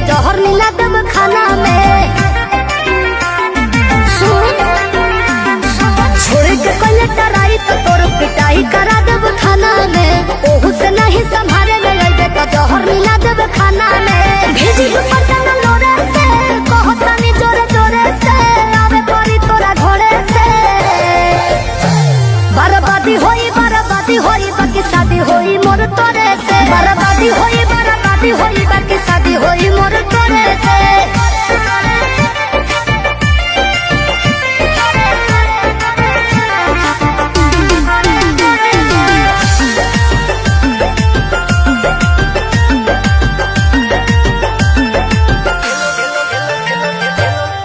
तो जहर मिला देब खाना में। छोड़ के पहले टराई तो तोर पिटाई करा देब खाना में। ओहू से नहीं संभाले में अइबे तो जहर मिला देब खाना में। भेजी पटन लोरे से कहतानी जोरे जोरे से आवे परी तोरा घोड़े से। बर्बादी होई बाकी शादी होई मोर तोरे से। बर्बादी होई बाकी शादी होई मोर तोरे से।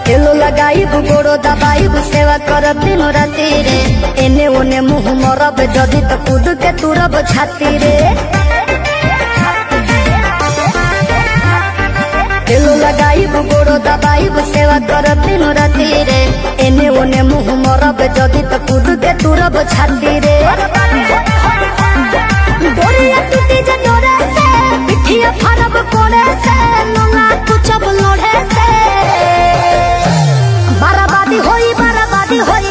तेलो लगाइब गोड़ो दबाइब सेवा करब दिनो राती रे। एने ओने मुँह मरब जदी तो कूद के तुरब छाती रे। तेलो लगाइब गोड़ो दबाइब सेवा करब दिनो राती रे। एने ओने मुँह मरब जदी तो कूद के तुरब छाती रे। डोरिया टूटी जे डोरे से पिठिया फरब कोड़े से नोंगा कुचब लोढ़े से। बर्बादी होई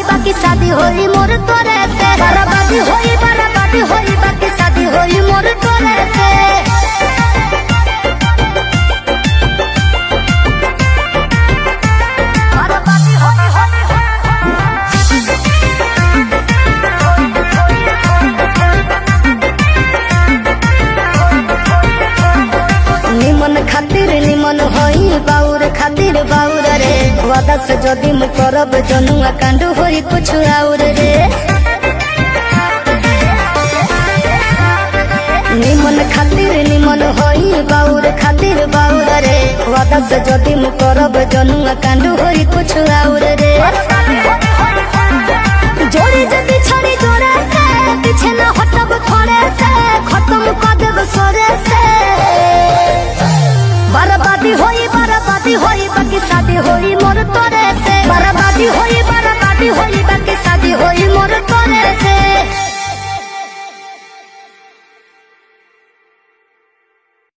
बाकी शादी होई मोर तोरे से। बर्बादी होई बाकी शादी होई मोर तोरे से। निमन खातिर निमन होई बाउर खातिर बाउर रे। वादा से जदी मु करब जनुआ कांड होई कुछ और रे। निमन खातिर निमन होई बाउर खातिर बाउर रे। वादा से जदी मु करब जनुआ कांड होई कुछ और रे।